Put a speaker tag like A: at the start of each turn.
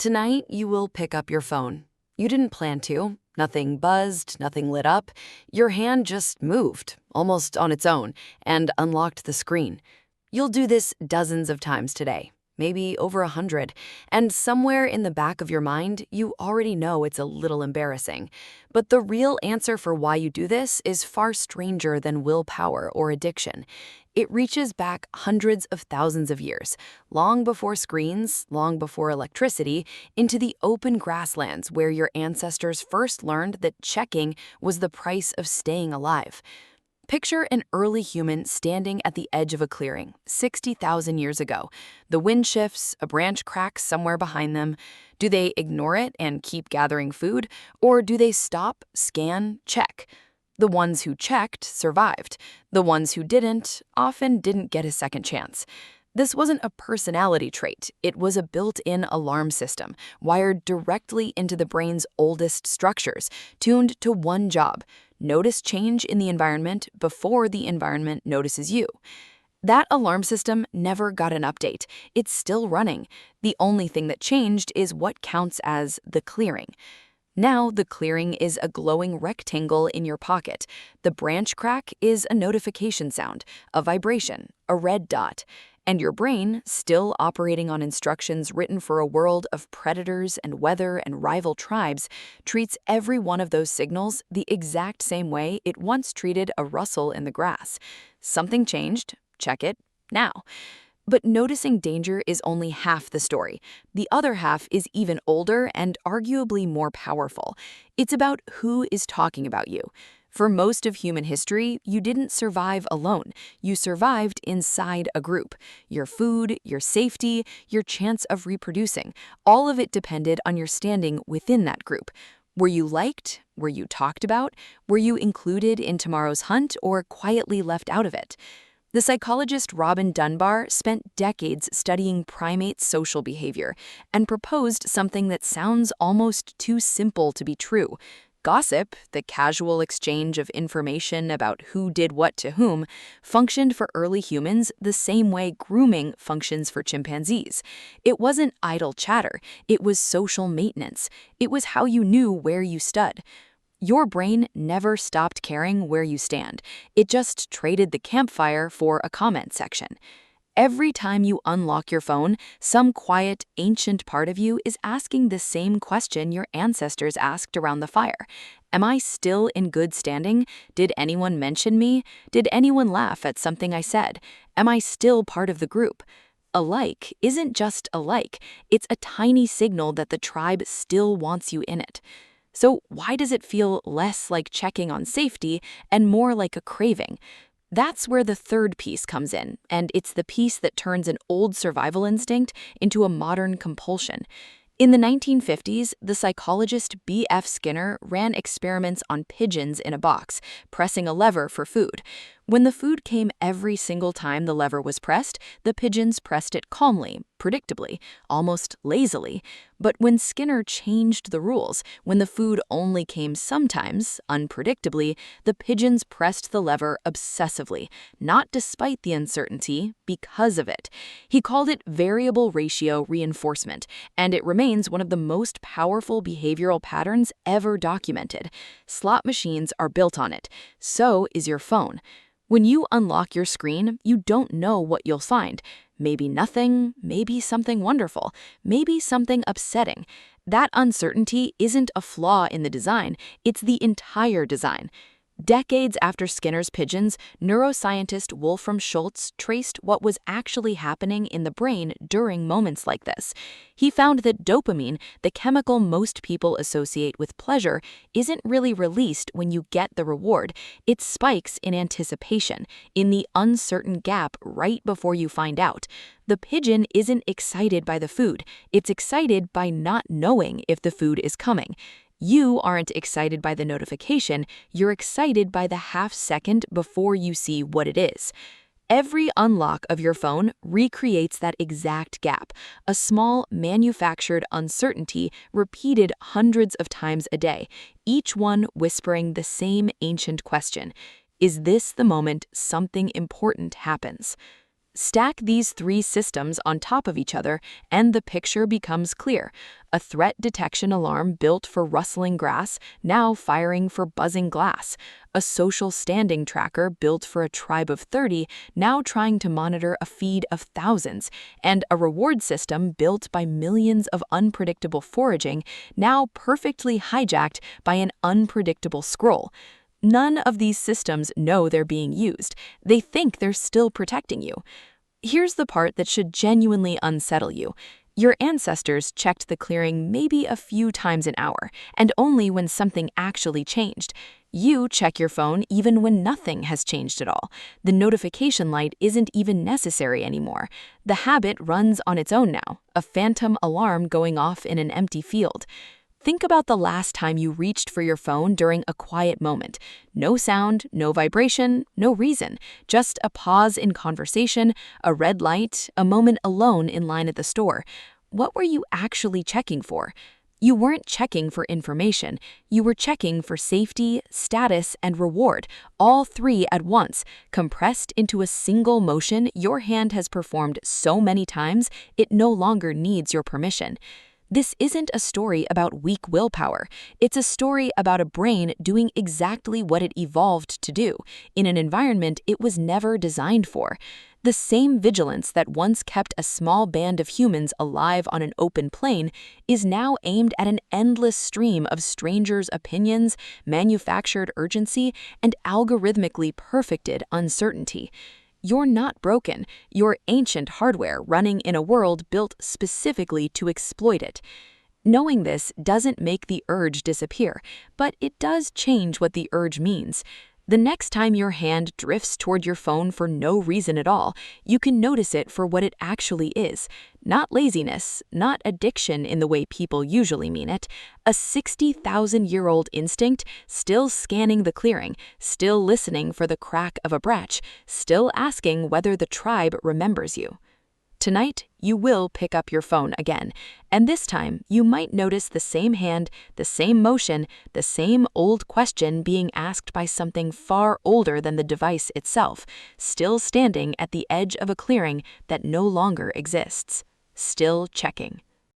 A: Tonight, you will pick up your phone. You didn't plan to. Nothing buzzed, nothing lit up. Your hand just moved, almost on its own, and unlocked the screen. You'll do this dozens of times today, maybe over 100, and somewhere in the back of your mind, you already know it's a little embarrassing. But the real answer for why you do this is far stranger than willpower or addiction. It reaches back hundreds of thousands of years, long before screens, long before electricity, into the open grasslands where your ancestors first learned that checking was the price of staying alive. Picture an early human standing at the edge of a clearing, 60,000 years ago. The wind shifts, a branch cracks somewhere behind them. Do they ignore it and keep gathering food, or do they stop, scan, check? The ones who checked survived. The ones who didn't often didn't get a second chance. This wasn't a personality trait. It was a built-in alarm system, wired directly into the brain's oldest structures, tuned to one job: notice change in the environment before the environment notices you. That alarm system never got an update. It's still running. The only thing that changed is what counts as the clearing. Now, the clearing is a glowing rectangle in your pocket. The branch crack is a notification sound, a vibration, a red dot. And your brain, still operating on instructions written for a world of predators and weather and rival tribes, treats every one of those signals the exact same way it once treated a rustle in the grass. Something changed. Check it now. But noticing danger is only half the story. The other half is even older and arguably more powerful. It's about who is talking about you. For most of human history, you didn't survive alone. You survived inside a group. Your food, your safety, your chance of reproducing, all of it depended on your standing within that group. Were you liked? Were you talked about? Were you included in tomorrow's hunt or quietly left out of it? The psychologist Robin Dunbar spent decades studying primate social behavior and proposed something that sounds almost too simple to be true. Gossip, the casual exchange of information about who did what to whom, functioned for early humans the same way grooming functions for chimpanzees. It wasn't idle chatter, it was social maintenance. It was how you knew where you stood. Your brain never stopped caring where you stand. It just traded the campfire for a comment section. Every time you unlock your phone, some quiet, ancient part of you is asking the same question your ancestors asked around the fire. Am I still in good standing? Did anyone mention me? Did anyone laugh at something I said? Am I still part of the group? A like isn't just a like. It's a tiny signal that the tribe still wants you in it. So why does it feel less like checking on safety and more like a craving? That's where the third piece comes in, and it's the piece that turns an old survival instinct into a modern compulsion. In the 1950s, the psychologist B.F. Skinner ran experiments on pigeons in a box, pressing a lever for food. When the food came every single time the lever was pressed, the pigeons pressed it calmly, predictably, almost lazily. But when Skinner changed the rules, when the food only came sometimes, unpredictably, the pigeons pressed the lever obsessively, not despite the uncertainty, because of it. He called it variable ratio reinforcement, and it remains one of the most powerful behavioral patterns ever documented. Slot machines are built on it. So is your phone. When you unlock your screen, you don't know what you'll find. Maybe nothing, maybe something wonderful, maybe something upsetting. That uncertainty isn't a flaw in the design, it's the entire design. Decades after Skinner's pigeons, neuroscientist Wolfram Schultz traced what was actually happening in the brain during moments like this. He found that dopamine, the chemical most people associate with pleasure, isn't really released when you get the reward. It spikes in anticipation, in the uncertain gap right before you find out. The pigeon isn't excited by the food, it's excited by not knowing if the food is coming. You aren't excited by the notification, you're excited by the half second before you see what it is. Every unlock of your phone recreates that exact gap, a small manufactured uncertainty repeated hundreds of times a day, each one whispering the same ancient question: is this the moment something important happens? Stack these three systems on top of each other, and the picture becomes clear. A threat detection alarm built for rustling grass, now firing for buzzing glass. A social standing tracker built for a tribe of 30, now trying to monitor a feed of thousands. And a reward system built by millions of unpredictable foraging, now perfectly hijacked by an unpredictable scroll. None of these systems know they're being used. They think they're still protecting you. Here's the part that should genuinely unsettle you. Your ancestors checked the clearing maybe a few times an hour, and only when something actually changed. You check your phone even when nothing has changed at all. The notification light isn't even necessary anymore. The habit runs on its own now, a phantom alarm going off in an empty field. Think about the last time you reached for your phone during a quiet moment. No sound, no vibration, no reason. Just a pause in conversation, a red light, a moment alone in line at the store. What were you actually checking for? You weren't checking for information. You were checking for safety, status, and reward, all three at once, compressed into a single motion your hand has performed so many times it no longer needs your permission. This isn't a story about weak willpower. It's a story about a brain doing exactly what it evolved to do, in an environment it was never designed for. The same vigilance that once kept a small band of humans alive on an open plain is now aimed at an endless stream of strangers' opinions, manufactured urgency, and algorithmically perfected uncertainty. You're not broken. You're ancient hardware running in a world built specifically to exploit it. Knowing this doesn't make the urge disappear, but it does change what the urge means. The next time your hand drifts toward your phone for no reason at all, you can notice it for what it actually is. Not laziness, not addiction in the way people usually mean it. A 60,000-year-old instinct still scanning the clearing, still listening for the crack of a branch, still asking whether the tribe remembers you. Tonight, you will pick up your phone again, and this time you might notice the same hand, the same motion, the same old question being asked by something far older than the device itself, still standing at the edge of a clearing that no longer exists, still checking.